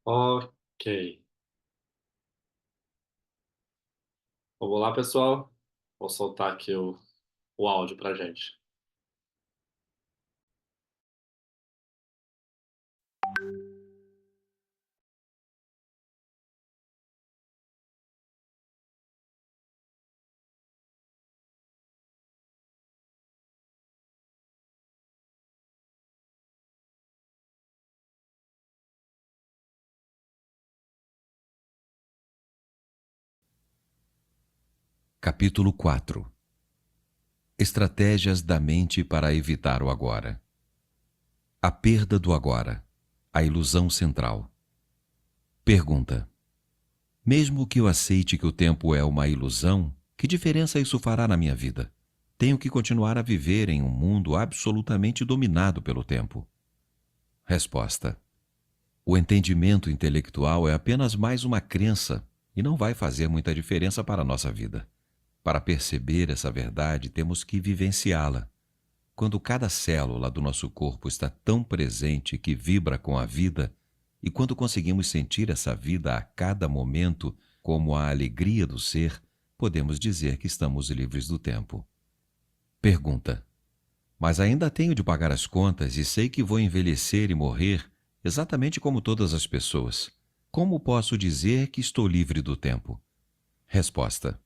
Ok. Vamos lá, pessoal. Vou soltar aqui o áudio pra gente. Capítulo 4. Estratégias da mente para evitar o agora. A perda do agora. A ilusão central. Pergunta: mesmo que eu aceite que o tempo é uma ilusão, que diferença isso fará na minha vida? Tenho que continuar a viver em um mundo absolutamente dominado pelo tempo. Resposta: o entendimento intelectual é apenas mais uma crença e não vai fazer muita diferença para a nossa vida. Para perceber essa verdade, temos que vivenciá-la. Quando cada célula do nosso corpo está tão presente que vibra com a vida, e quando conseguimos sentir essa vida a cada momento como a alegria do ser, podemos dizer que estamos livres do tempo. Pergunta: mas ainda tenho de pagar as contas e sei que vou envelhecer e morrer, exatamente como todas as pessoas. Como posso dizer que estou livre do tempo? Resposta: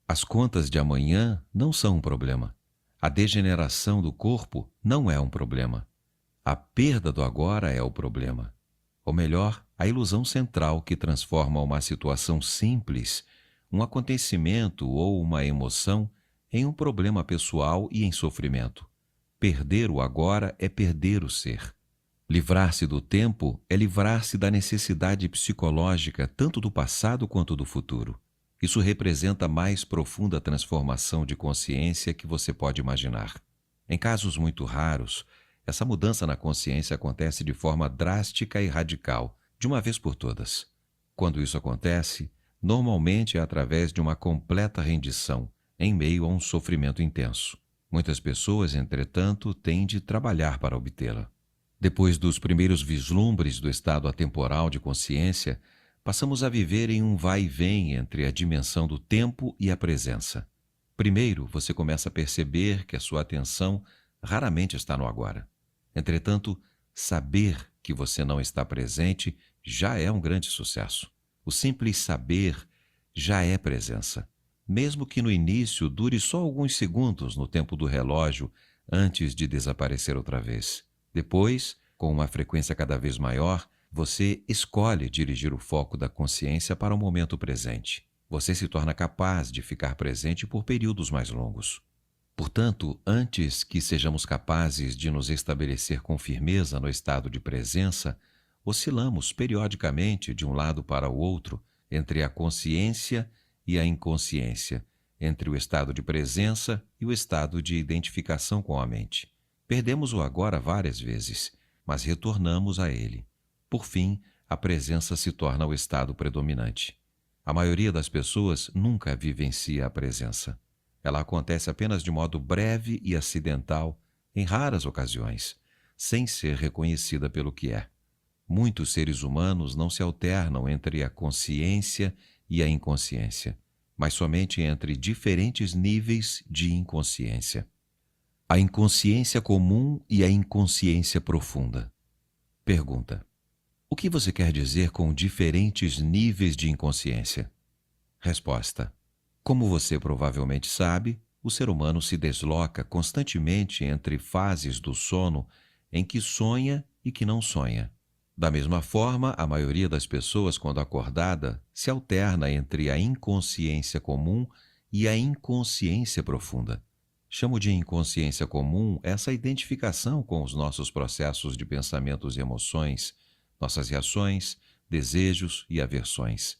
as contas de amanhã não são um problema. A degeneração do corpo não é um problema. A perda do agora é o problema. Ou melhor, a ilusão central que transforma uma situação simples, um acontecimento ou uma emoção, em um problema pessoal e em sofrimento. Perder o agora é perder o ser. Livrar-se do tempo é livrar-se da necessidade psicológica tanto do passado quanto do futuro. Isso representa a mais profunda transformação de consciência que você pode imaginar. Em casos muito raros, essa mudança na consciência acontece de forma drástica e radical, de uma vez por todas. Quando isso acontece, normalmente é através de uma completa rendição, em meio a um sofrimento intenso. Muitas pessoas, entretanto, têm de trabalhar para obtê-la. Depois dos primeiros vislumbres do estado atemporal de consciência, passamos a viver em um vai e vem entre a dimensão do tempo e a presença. Primeiro, você começa a perceber que a sua atenção raramente está no agora. Entretanto, saber que você não está presente já é um grande sucesso. O simples saber já é presença. Mesmo que no início dure só alguns segundos no tempo do relógio antes de desaparecer outra vez. Depois, com uma frequência cada vez maior, você escolhe dirigir o foco da consciência para o momento presente. Você se torna capaz de ficar presente por períodos mais longos. Portanto, antes que sejamos capazes de nos estabelecer com firmeza no estado de presença, oscilamos periodicamente de um lado para o outro, entre a consciência e a inconsciência, entre o estado de presença e o estado de identificação com a mente. Perdemos o agora várias vezes, mas retornamos a ele. Por fim, a presença se torna o estado predominante. A maioria das pessoas nunca vivencia a presença. Ela acontece apenas de modo breve e acidental, em raras ocasiões, sem ser reconhecida pelo que é. Muitos seres humanos não se alternam entre a consciência e a inconsciência, mas somente entre diferentes níveis de inconsciência. A inconsciência comum e a inconsciência profunda. Pergunta: o que você quer dizer com diferentes níveis de inconsciência? Resposta: como você provavelmente sabe, o ser humano se desloca constantemente entre fases do sono em que sonha e que não sonha. Da mesma forma, a maioria das pessoas, quando acordada, se alterna entre a inconsciência comum e a inconsciência profunda. Chamo de inconsciência comum essa identificação com os nossos processos de pensamentos e emoções, nossas reações, desejos e aversões.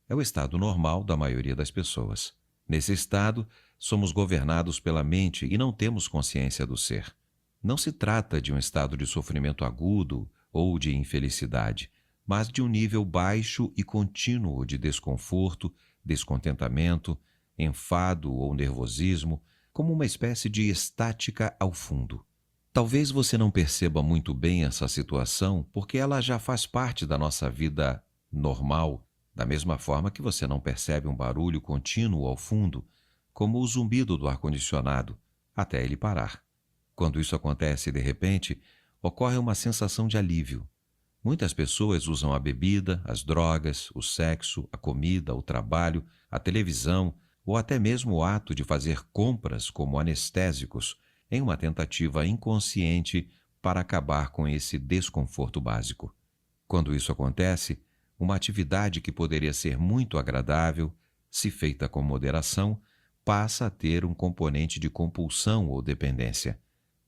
É o estado normal da maioria das pessoas. Nesse estado, somos governados pela mente e não temos consciência do ser. Não se trata de um estado de sofrimento agudo ou de infelicidade, mas de um nível baixo e contínuo de desconforto, descontentamento, enfado ou nervosismo, como uma espécie de estática ao fundo. Talvez você não perceba muito bem essa situação porque ela já faz parte da nossa vida normal, da mesma forma que você não percebe um barulho contínuo ao fundo, como o zumbido do ar-condicionado, até ele parar. Quando isso acontece de repente, ocorre uma sensação de alívio. Muitas pessoas usam a bebida, as drogas, o sexo, a comida, o trabalho, a televisão ou até mesmo o ato de fazer compras como anestésicos em uma tentativa inconsciente para acabar com esse desconforto básico. Quando isso acontece, uma atividade que poderia ser muito agradável, se feita com moderação, passa a ter um componente de compulsão ou dependência.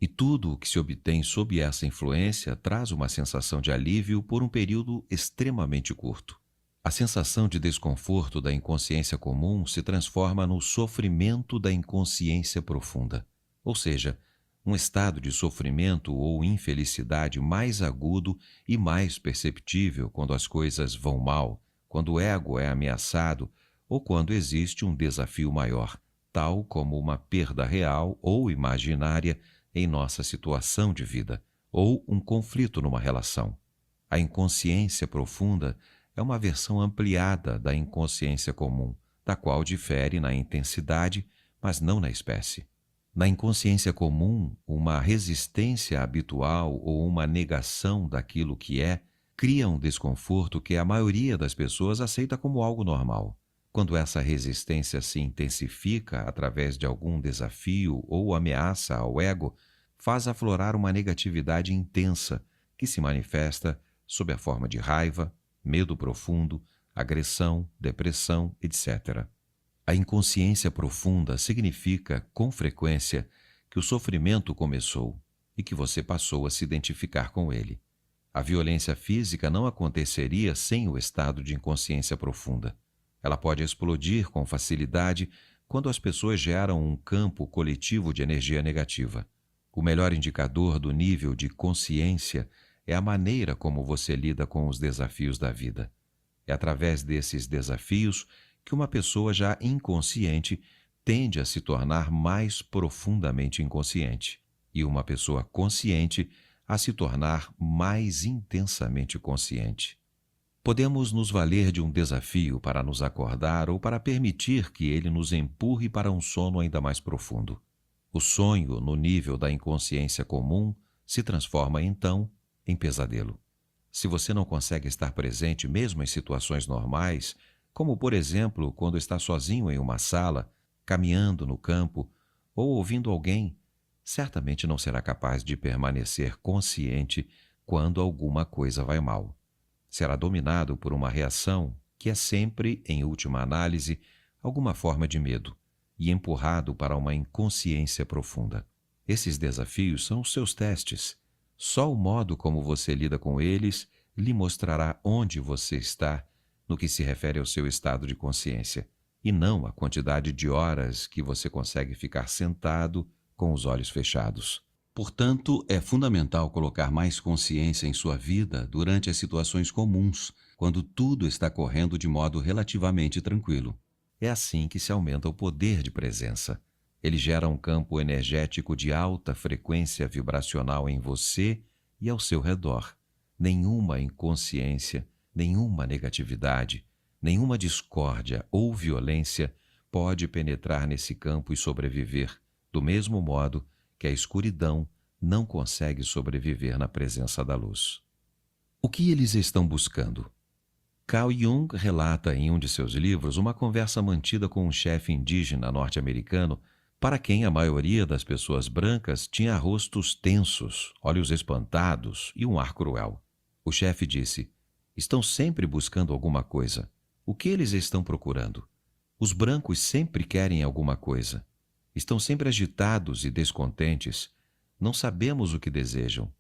E tudo o que se obtém sob essa influência traz uma sensação de alívio por um período extremamente curto. A sensação de desconforto da inconsciência comum se transforma no sofrimento da inconsciência profunda, ou seja, um estado de sofrimento ou infelicidade mais agudo e mais perceptível quando as coisas vão mal, quando o ego é ameaçado ou quando existe um desafio maior, tal como uma perda real ou imaginária em nossa situação de vida, ou um conflito numa relação. A inconsciência profunda é uma versão ampliada da inconsciência comum, da qual difere na intensidade, mas não na espécie. Na inconsciência comum, uma resistência habitual ou uma negação daquilo que é cria um desconforto que a maioria das pessoas aceita como algo normal. Quando essa resistência se intensifica através de algum desafio ou ameaça ao ego, faz aflorar uma negatividade intensa que se manifesta sob a forma de raiva, medo profundo, agressão, depressão, etc. A inconsciência profunda significa, com frequência, que o sofrimento começou e que você passou a se identificar com ele. A violência física não aconteceria sem o estado de inconsciência profunda. Ela pode explodir com facilidade quando as pessoas geram um campo coletivo de energia negativa. O melhor indicador do nível de consciência é a maneira como você lida com os desafios da vida. É através desses desafios que uma pessoa já inconsciente tende a se tornar mais profundamente inconsciente, e uma pessoa consciente a se tornar mais intensamente consciente. Podemos nos valer de um desafio para nos acordar ou para permitir que ele nos empurre para um sono ainda mais profundo. O sonho, no nível da inconsciência comum, se transforma então em pesadelo. Se você não consegue estar presente mesmo em situações normais, como por exemplo quando está sozinho em uma sala, caminhando no campo ou ouvindo alguém, certamente não será capaz de permanecer consciente quando alguma coisa vai mal. Será dominado por uma reação que é sempre, em última análise, alguma forma de medo, e empurrado para uma inconsciência profunda. Esses desafios são os seus testes. Só o modo como você lida com eles lhe mostrará onde você está no que se refere ao seu estado de consciência, e não a quantidade de horas que você consegue ficar sentado com os olhos fechados. Portanto, é fundamental colocar mais consciência em sua vida durante as situações comuns, quando tudo está correndo de modo relativamente tranquilo. É assim que se aumenta o poder de presença. Ele gera um campo energético de alta frequência vibracional em você e ao seu redor. Nenhuma inconsciência, nenhuma negatividade, nenhuma discórdia ou violência pode penetrar nesse campo e sobreviver, do mesmo modo que a escuridão não consegue sobreviver na presença da luz. O que eles estão buscando? Carl Jung relata em um de seus livros uma conversa mantida com um chefe indígena norte-americano para quem a maioria das pessoas brancas tinha rostos tensos, olhos espantados e um ar cruel. O chefe disse: "Estão sempre buscando alguma coisa. O que eles estão procurando? Os brancos sempre querem alguma coisa. Estão sempre agitados e descontentes. Não sabemos o que desejam.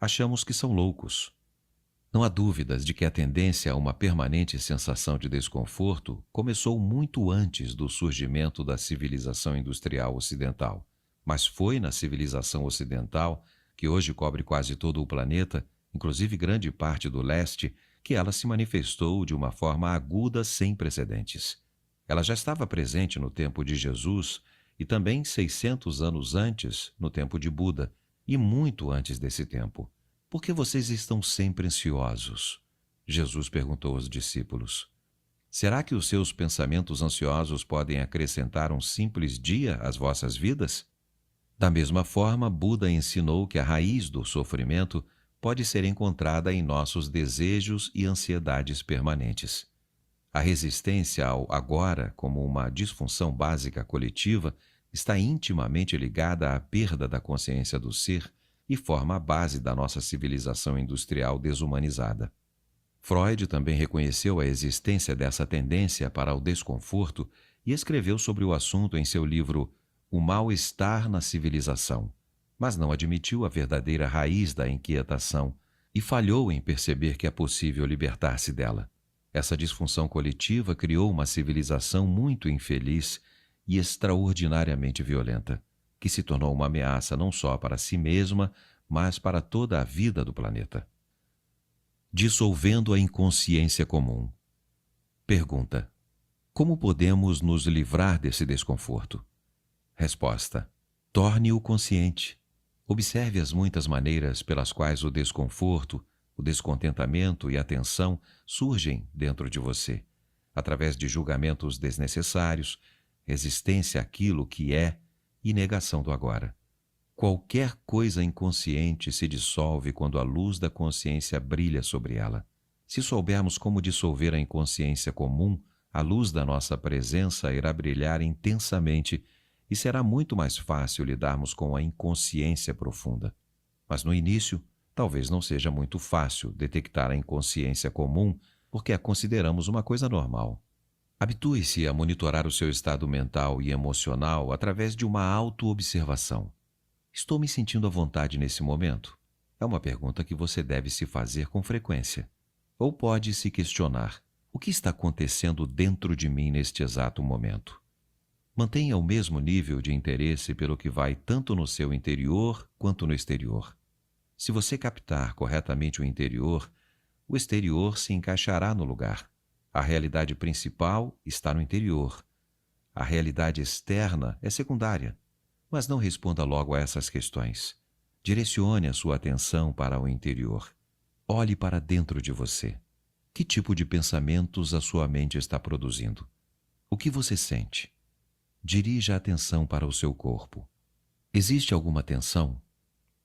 Achamos que são loucos." Não há dúvidas de que a tendência a uma permanente sensação de desconforto começou muito antes do surgimento da civilização industrial ocidental. Mas foi na civilização ocidental, que hoje cobre quase todo o planeta, inclusive grande parte do leste, que ela se manifestou de uma forma aguda sem precedentes. Ela já estava presente no tempo de Jesus e também 600 anos antes, no tempo de Buda, e muito antes desse tempo. Por que vocês estão sempre ansiosos? Jesus perguntou aos discípulos. Será que os seus pensamentos ansiosos podem acrescentar um simples dia às vossas vidas? Da mesma forma, Buda ensinou que a raiz do sofrimento pode ser encontrada em nossos desejos e ansiedades permanentes. A resistência ao agora, como uma disfunção básica coletiva, está intimamente ligada à perda da consciência do ser e forma a base da nossa civilização industrial desumanizada. Freud também reconheceu a existência dessa tendência para o desconforto e escreveu sobre o assunto em seu livro O Mal-Estar na Civilização, mas não admitiu a verdadeira raiz da inquietação e falhou em perceber que é possível libertar-se dela. Essa disfunção coletiva criou uma civilização muito infeliz e extraordinariamente violenta, que se tornou uma ameaça não só para si mesma, mas para toda a vida do planeta. Dissolvendo a inconsciência comum. Pergunta: como podemos nos livrar desse desconforto? Resposta: torne-o consciente. Observe as muitas maneiras pelas quais o desconforto, o descontentamento e a tensão surgem dentro de você, através de julgamentos desnecessários, resistência àquilo que é e negação do agora. Qualquer coisa inconsciente se dissolve quando a luz da consciência brilha sobre ela. Se soubermos como dissolver a inconsciência comum, a luz da nossa presença irá brilhar intensamente e será muito mais fácil lidarmos com a inconsciência profunda. Mas no início, talvez não seja muito fácil detectar a inconsciência comum porque a consideramos uma coisa normal. Habitue-se a monitorar o seu estado mental e emocional através de uma autoobservação. Estou me sentindo à vontade nesse momento? É uma pergunta que você deve se fazer com frequência. Ou pode se questionar: o que está acontecendo dentro de mim neste exato momento? Mantenha o mesmo nível de interesse pelo que vai tanto no seu interior quanto no exterior. Se você captar corretamente o interior, o exterior se encaixará no lugar. A realidade principal está no interior. A realidade externa é secundária. Mas não responda logo a essas questões. Direcione a sua atenção para o interior. Olhe para dentro de você. Que tipo de pensamentos a sua mente está produzindo? O que você sente? Dirija a atenção para o seu corpo. Existe alguma tensão?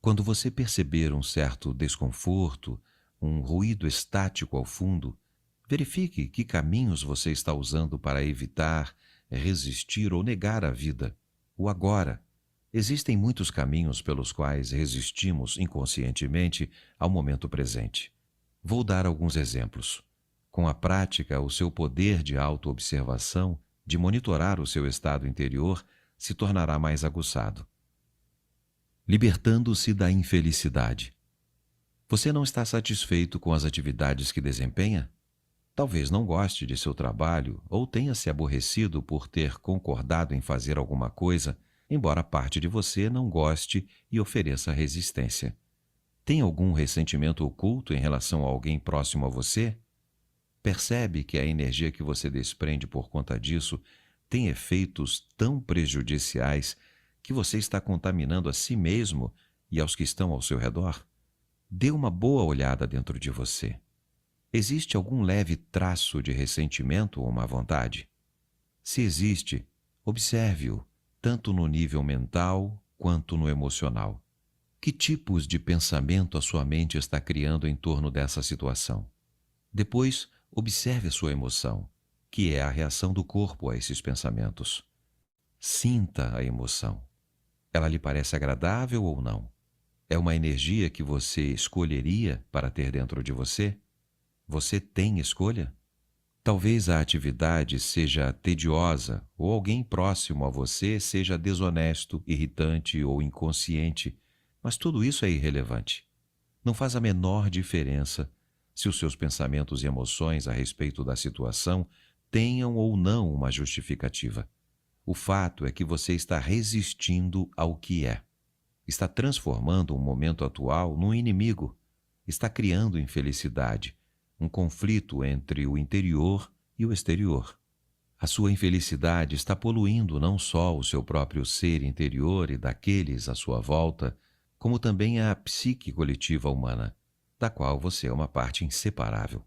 Quando você perceber um certo desconforto, um ruído estático ao fundo, verifique que caminhos você está usando para evitar, resistir ou negar a vida, o agora. Existem muitos caminhos pelos quais resistimos inconscientemente ao momento presente. Vou dar alguns exemplos. Com a prática, o seu poder de autoobservação, de monitorar o seu estado interior, se tornará mais aguçado. Libertando-se da infelicidade. Você não está satisfeito com as atividades que desempenha? Talvez não goste de seu trabalho ou tenha se aborrecido por ter concordado em fazer alguma coisa, embora parte de você não goste e ofereça resistência. Tem algum ressentimento oculto em relação a alguém próximo a você? Percebe que a energia que você desprende por conta disso tem efeitos tão prejudiciais que você está contaminando a si mesmo e aos que estão ao seu redor? Dê uma boa olhada dentro de você. Existe algum leve traço de ressentimento ou má vontade? Se existe, observe-o, tanto no nível mental quanto no emocional. Que tipos de pensamento a sua mente está criando em torno dessa situação? Depois, observe a sua emoção, que é a reação do corpo a esses pensamentos. Sinta a emoção. Ela lhe parece agradável ou não? É uma energia que você escolheria para ter dentro de você? Você tem escolha? Talvez a atividade seja tediosa ou alguém próximo a você seja desonesto, irritante ou inconsciente, mas tudo isso é irrelevante. Não faz a menor diferença se os seus pensamentos e emoções a respeito da situação tenham ou não uma justificativa. O fato é que você está resistindo ao que é. Está transformando o momento atual num inimigo. Está criando infelicidade, um conflito entre o interior e o exterior. A sua infelicidade está poluindo não só o seu próprio ser interior e daqueles à sua volta, como também a psique coletiva humana, da qual você é uma parte inseparável.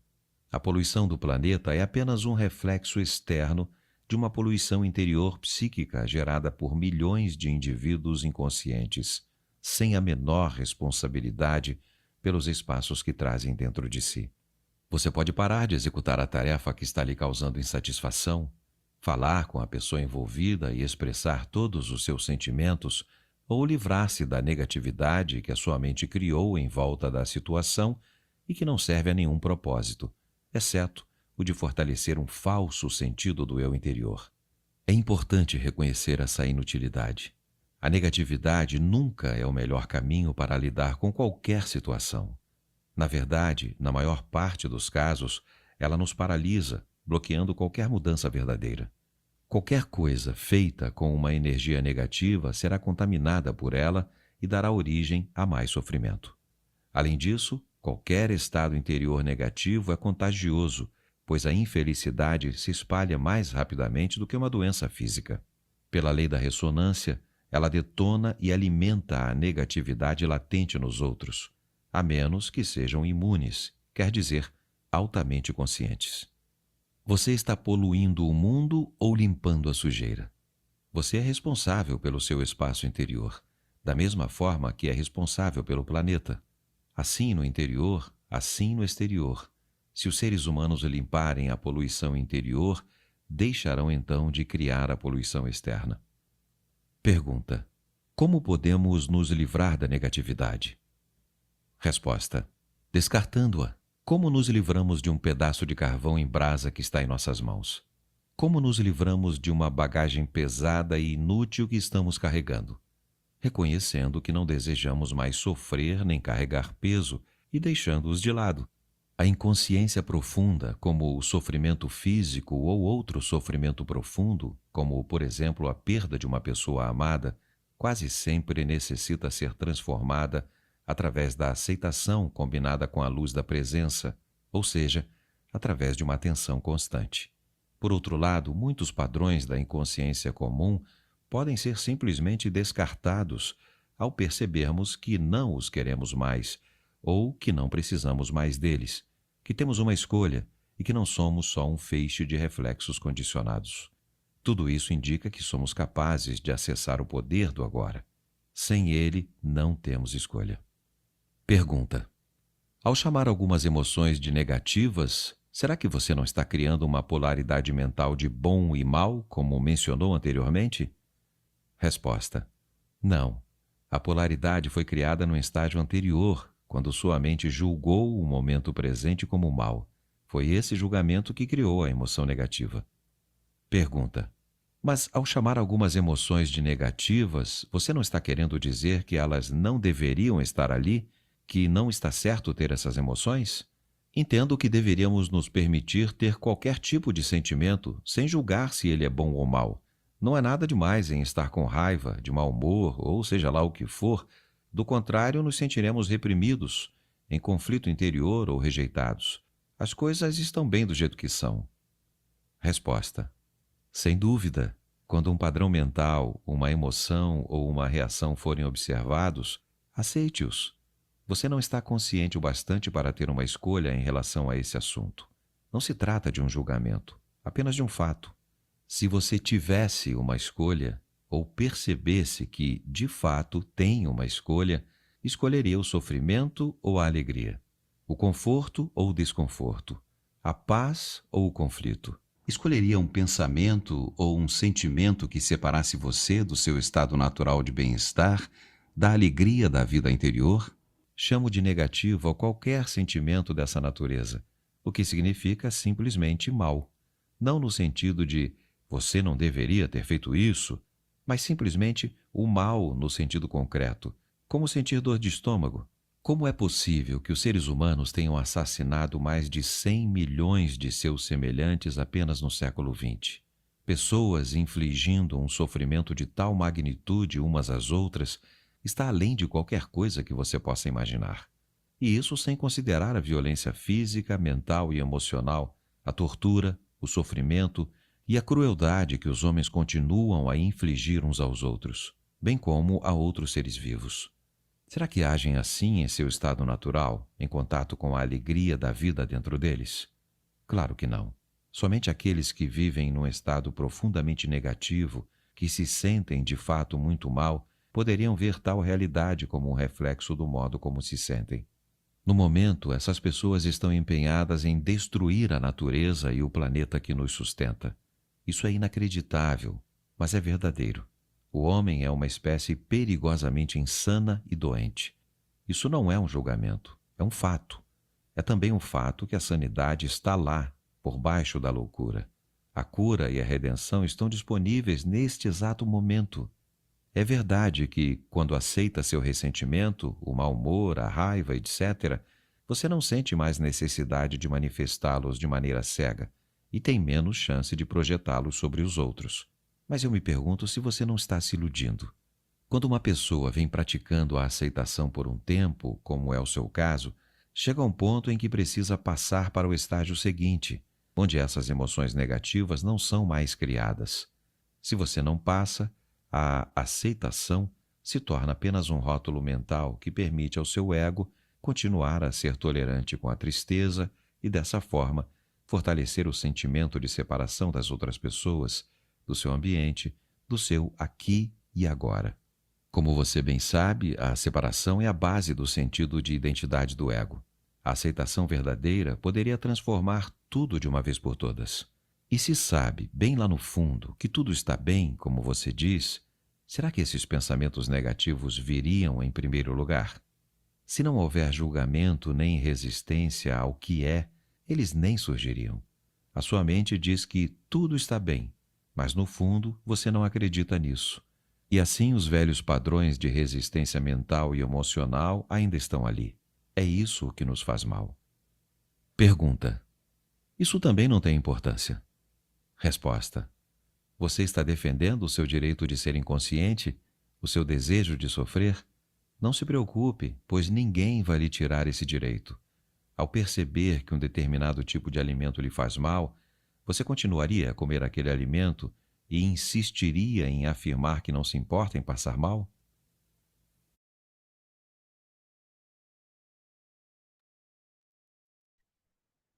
A poluição do planeta é apenas um reflexo externo de uma poluição interior psíquica gerada por milhões de indivíduos inconscientes, sem a menor responsabilidade pelos espaços que trazem dentro de si. Você pode parar de executar a tarefa que está lhe causando insatisfação, falar com a pessoa envolvida e expressar todos os seus sentimentos, ou livrar-se da negatividade que a sua mente criou em volta da situação e que não serve a nenhum propósito, exceto o de fortalecer um falso sentido do eu interior. É importante reconhecer essa inutilidade. A negatividade nunca é o melhor caminho para lidar com qualquer situação. Na verdade, na maior parte dos casos, ela nos paralisa, bloqueando qualquer mudança verdadeira. Qualquer coisa feita com uma energia negativa será contaminada por ela e dará origem a mais sofrimento. Além disso, qualquer estado interior negativo é contagioso, pois a infelicidade se espalha mais rapidamente do que uma doença física. Pela lei da ressonância, ela detona e alimenta a negatividade latente nos outros, a menos que sejam imunes, quer dizer, altamente conscientes. Você está poluindo o mundo ou limpando a sujeira? Você é responsável pelo seu espaço interior, da mesma forma que é responsável pelo planeta. Assim no interior, assim no exterior. Se os seres humanos limparem a poluição interior, deixarão então de criar a poluição externa. Pergunta: como podemos nos livrar da negatividade? Resposta: descartando-a. Como nos livramos de um pedaço de carvão em brasa que está em nossas mãos? Como nos livramos de uma bagagem pesada e inútil que estamos carregando? Reconhecendo que não desejamos mais sofrer nem carregar peso e deixando-os de lado. A inconsciência profunda, como o sofrimento físico ou outro sofrimento profundo, como, por exemplo, a perda de uma pessoa amada, quase sempre necessita ser transformada através da aceitação combinada com a luz da presença, ou seja, através de uma atenção constante. Por outro lado, muitos padrões da inconsciência comum podem ser simplesmente descartados ao percebermos que não os queremos mais ou que não precisamos mais deles, que temos uma escolha e que não somos só um feixe de reflexos condicionados. Tudo isso indica que somos capazes de acessar o poder do agora. Sem ele, não temos escolha. Pergunta: ao chamar algumas emoções de negativas, será que você não está criando uma polaridade mental de bom e mal, como mencionou anteriormente? Resposta: não. A polaridade foi criada no estágio anterior, quando sua mente julgou o momento presente como mal. Foi esse julgamento que criou a emoção negativa. Pergunta: mas ao chamar algumas emoções de negativas, você não está querendo dizer que elas não deveriam estar ali, que não está certo ter essas emoções? Entendo que deveríamos nos permitir ter qualquer tipo de sentimento, sem julgar se ele é bom ou mau. Não há nada demais em estar com raiva, de mau humor, ou seja lá o que for. Do contrário, nos sentiremos reprimidos, em conflito interior ou rejeitados. As coisas estão bem do jeito que são. Resposta: sem dúvida. Quando um padrão mental, uma emoção ou uma reação forem observados, aceite-os. Você não está consciente o bastante para ter uma escolha em relação a esse assunto. Não se trata de um julgamento, apenas de um fato. Se você tivesse uma escolha, ou percebesse que, de fato, tem uma escolha, escolheria o sofrimento ou a alegria, o conforto ou o desconforto, a paz ou o conflito. Escolheria um pensamento ou um sentimento que separasse você do seu estado natural de bem-estar, da alegria da vida interior? Chamo de negativo a qualquer sentimento dessa natureza, o que significa simplesmente mal. Não no sentido de você não deveria ter feito isso, mas simplesmente o mal no sentido concreto, como sentir dor de estômago. Como é possível que os seres humanos tenham assassinado mais de 100 milhões de seus semelhantes apenas no século XX? Pessoas infligindo um sofrimento de tal magnitude umas às outras está além de qualquer coisa que você possa imaginar. E isso sem considerar a violência física, mental e emocional, a tortura, o sofrimento e a crueldade que os homens continuam a infligir uns aos outros, bem como a outros seres vivos. Será que agem assim em seu estado natural, em contato com a alegria da vida dentro deles? Claro que não. Somente aqueles que vivem num estado profundamente negativo, que se sentem de fato muito mal, poderiam ver tal realidade como um reflexo do modo como se sentem. No momento, essas pessoas estão empenhadas em destruir a natureza e o planeta que nos sustenta. Isso é inacreditável, mas é verdadeiro. O homem é uma espécie perigosamente insana e doente. Isso não é um julgamento, é um fato. É também um fato que a sanidade está lá, por baixo da loucura. A cura e a redenção estão disponíveis neste exato momento. É verdade que, quando aceita seu ressentimento, o mau humor, a raiva, etc., você não sente mais necessidade de manifestá-los de maneira cega e tem menos chance de projetá-los sobre os outros. Mas eu me pergunto se você não está se iludindo. Quando uma pessoa vem praticando a aceitação por um tempo, como é o seu caso, chega a um ponto em que precisa passar para o estágio seguinte, onde essas emoções negativas não são mais criadas. Se você não passa, a aceitação se torna apenas um rótulo mental que permite ao seu ego continuar a ser tolerante com a tristeza e, dessa forma, fortalecer o sentimento de separação das outras pessoas, do seu ambiente, do seu aqui e agora. Como você bem sabe, a separação é a base do sentido de identidade do ego. A aceitação verdadeira poderia transformar tudo de uma vez por todas. E se sabe, bem lá no fundo, que tudo está bem, como você diz, será que esses pensamentos negativos viriam em primeiro lugar? Se não houver julgamento nem resistência ao que é, eles nem surgiriam. A sua mente diz que tudo está bem, mas no fundo você não acredita nisso. E assim os velhos padrões de resistência mental e emocional ainda estão ali. É isso que nos faz mal. Pergunta: isso também não tem importância? Resposta: você está defendendo o seu direito de ser inconsciente? O seu desejo de sofrer? Não se preocupe, pois ninguém vai lhe tirar esse direito. Ao perceber que um determinado tipo de alimento lhe faz mal, você continuaria a comer aquele alimento e insistiria em afirmar que não se importa em passar mal?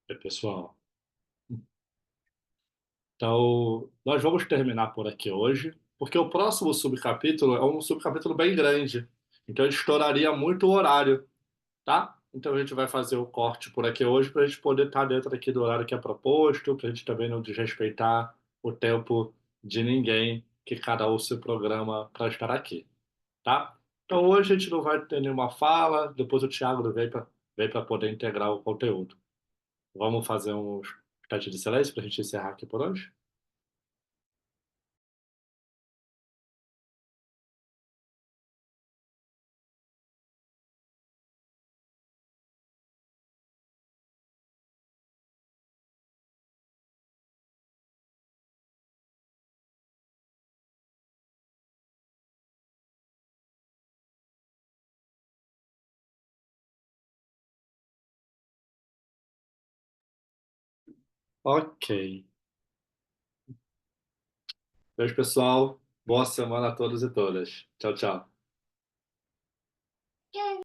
E, pessoal, então nós vamos terminar por aqui hoje, porque o próximo subcapítulo é um subcapítulo bem grande. Então ele estouraria muito o horário, tá? Então a gente vai fazer o corte por aqui hoje para a gente poder estar dentro aqui do horário que é proposto, para a gente também não desrespeitar o tempo de ninguém que cada um se programa para estar aqui, tá? Então hoje a gente não vai ter nenhuma fala, depois o Thiago vem para poder integrar o conteúdo. Vamos fazer um instante de silêncio para a gente encerrar aqui por hoje? Ok. Beijo, pessoal. Boa semana a todos e todas. Tchau, tchau.